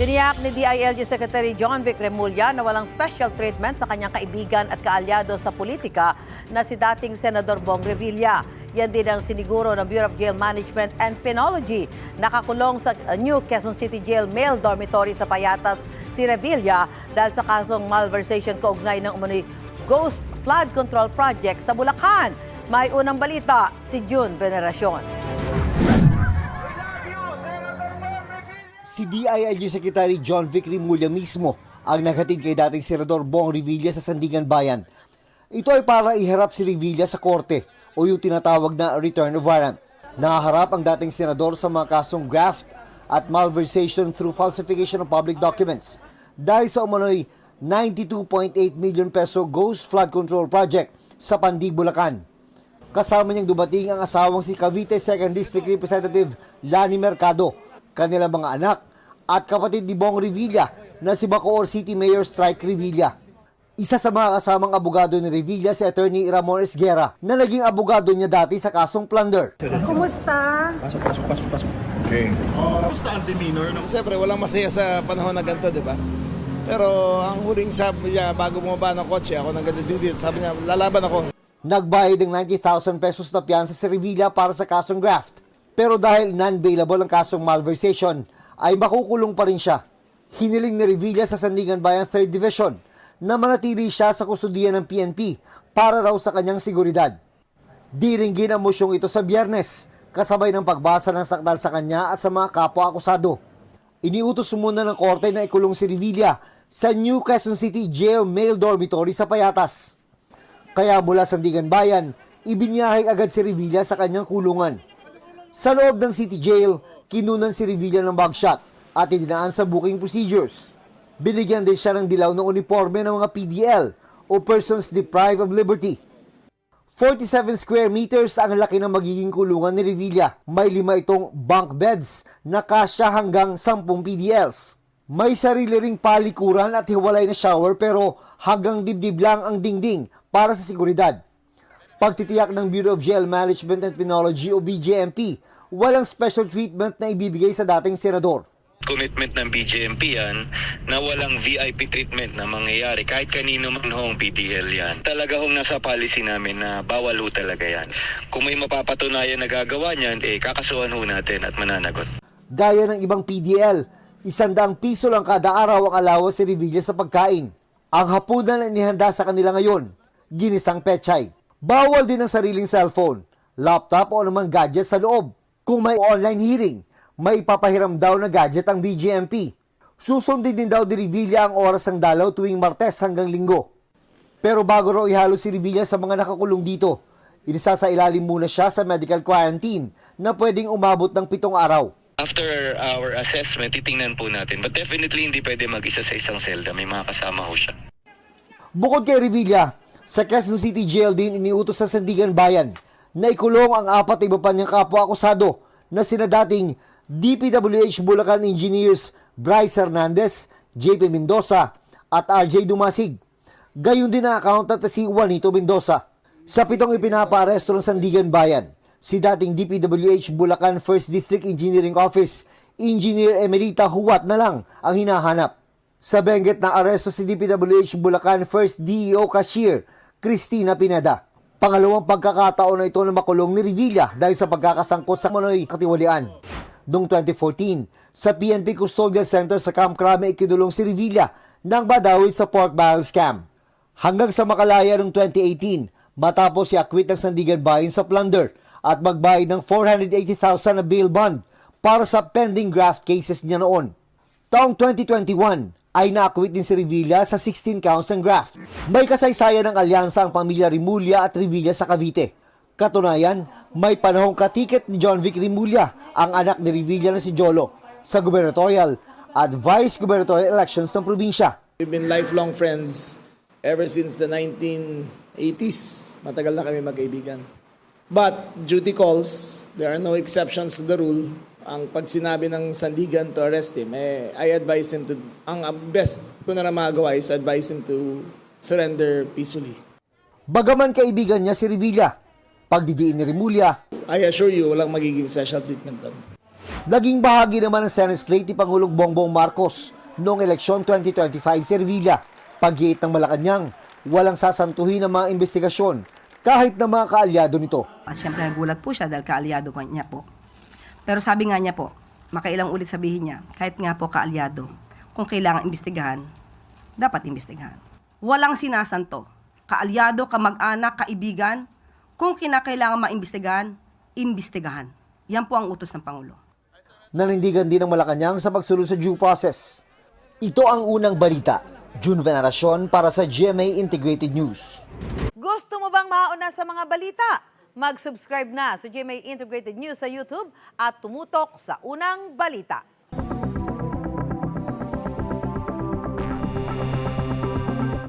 Tiniyak ni DILG Secretary John Vic Remulla na walang special treatment sa kanyang kaibigan at kaalyado sa politika na si dating Senador Bong Revilla. Yan din ang siniguro ng Bureau of Jail Management and Penology. Nakakulong sa New Quezon City Jail Male Dormitory sa Payatas si Revilla dahil sa kasong malversation kaugnay ng umano'y Ghost Flood Control Project sa Bulacan. May unang balita si June Veneracion. Si DILG Secretary John Vic Remulla mismo ang naghatid kay dating Senador Bong Revilla sa Sandigan Bayan. Ito ay para iharap si Revilla sa korte o yung tinatawag na return of warrant. Naharap ang dating senador sa mga kasong graft at malversation through falsification of public documents dahil sa umano'y 92.8 million peso Ghost Flood Control Project sa Pandig, Bulacan. Kasama niyang dumating ang asawang si Cavite 2nd District Representative Lani Mercado, kanilang mga anak at kapatid ni Bong Revilla na si Bacoor City Mayor Strike Revilla. Isa sa mga kasamang abogado ni Revilla si Attorney Ramon Esguerra na naging abogado niya dati sa kasong plunder. Kumusta? Pasok. Okay. Kumusta ang demeanor? Siyempre, walang masaya sa panahon na ganito, di ba? Pero ang huling sabi niya, bago bumaba ng kotse, ako nang gadididit, sabi niya, lalaban ako. Nagbayad ng 90,000 pesos na piyansa si Revilla para sa kasong graft. Pero dahil non-bailable ang kasong malversation, ay makukulong pa rin siya. Hiniling ni Revilla sa Sandigan Bayan 3rd Division na manatili siya sa kustudiya ng PNP para raw sa kanyang seguridad. Diringgin ang mosyong ito sa Biyernes, kasabay ng pagbasa ng sakdal sa kanya at sa mga kapwa-akusado. Iniutos muna ng korte na ikulong si Revilla sa New Quezon City Jail Male Dormitory sa Payatas. Kaya mula Sandigan Bayan, ibinyahing agad si Revilla sa kanyang kulungan. Sa loob ng City Jail, kinunan si Revilla ng mugshot at idinaan sa booking procedures. Binigyan din siya ng dilaw ng uniforme ng mga PDL o Persons Deprived of Liberty. 47 square meters ang laki ng magiging kulungan ni Revilla. May 5 itong bunk beds na kasya hanggang 10 PDLs. May sarili ring palikuran at hiwalay na shower pero hanggang dibdib lang ang dingding para sa seguridad. Pagtitiyak ng Bureau of Jail Management and Penology o BJMP, walang special treatment na ibibigay sa dating senador. Commitment ng BJMP yan na walang VIP treatment na mangyayari kahit kanino man hong PDL yan. Talaga hong nasa policy namin na bawal ho talaga yan. Kung may mapapatunayan na gagawa niyan, kakasuhan ho natin at mananagot. Gaya ng ibang PDL, 100 piso lang kada araw ang allowance si Revilla sa pagkain. Ang hapunan na inihanda sa kanila ngayon, ginisang pechay. Bawal din ang sariling cellphone, laptop o anumang gadget sa loob. Kung may online hearing, may papahiram daw na gadget ang BJMP. Susundin din daw ni Revilla ang oras ng dalaw tuwing Martes hanggang Linggo. Pero bago raw ihalo si Revilla sa mga nakakulong dito, inisasailalim muna siya sa medical quarantine na pwedeng umabot ng 7 araw. After our assessment, titingnan po natin. But definitely hindi pwede mag-isa sa isang selda. May mga kasama ho siya. Bukod kay Revilla, sa Quezon City Jail din iniutos sa Sandigan Bayan na ikulong ang 4 iba pa niyang kapwa-akusado na sina dating DPWH Bulacan Engineers Bryce Hernandez, JP Mendoza at RJ Dumasig. Gayon din ang accountant na si Juanito Mendoza. Sa 7 ipinapaaresto ng Sandigan Bayan, si dating DPWH Bulacan 1st District Engineering Office, Engineer Emerita Huwat na lang ang hinahanap. Sa Benguet na aresto si DPWH Bulacan 1st DEO Cashier, Cristina Pineda. Pangalawang pagkakataon na ito na makulong ni Revilla dahil sa pagkakasangkot sa manoy katiwalian. Noong 2014, sa PNP Custodial Center sa Camp Crame ikinulong si Revilla nang badawit sa pork barrel scam. Hanggang sa makalaya noong 2018, matapos i-acquit ng Sandigan Bayan sa plunder at magbayad ng 480,000 na bail bond para sa pending graft cases niya noon. Taong 2021, ay na-acquit din si Revilla sa 16 counts ng graft. May kasaysayan ng alyansa ang pamilya Remulla at Revilla sa Cavite. Katunayan, may panahong katiket ni John Vic Remulla, ang anak ni Revilla na si Jolo, sa gubernatorial at vice-gubernatorial elections ng probinsya. We've been lifelong friends ever since the 1980s. Matagal na kami magkaibigan. But duty calls, there are no exceptions to the rule. Ang pag sinabi ng Sandigan to arrest him, I advise him to, ang best ko na magawa is advise him to surrender peacefully. Bagaman kaibigan niya si Revilla, pagdidiin ni Remulla, I assure you, walang magiging special treatment doon. Naging bahagi naman ng Senate slate ni Pangulong Bongbong Marcos noong eleksyon 2025 sa Revilla. Pag-iit ng Malacanang, walang sasantuhin ng mga investigasyon kahit na mga kaalyado nito. At syempre nagulat po siya dahil kaalyado pa niya po. Pero sabi nga niya po, makailang ulit sabihin niya, kahit nga po kaalyado, kung kailangan imbestigahan, dapat imbestigahan. Walang sinasanto. Kaalyado, kamag-anak, kaibigan, kung kinakailangan maimbestigahan, imbestigahan. Yan po ang utos ng Pangulo. Nanindigan din ng Malacanang sa pagsunod sa due process. Ito ang unang balita. June Veneracion para sa GMA Integrated News. Gusto mo bang mauna sa mga balita? Mag-subscribe na sa GMA Integrated News sa YouTube at tumutok sa unang balita.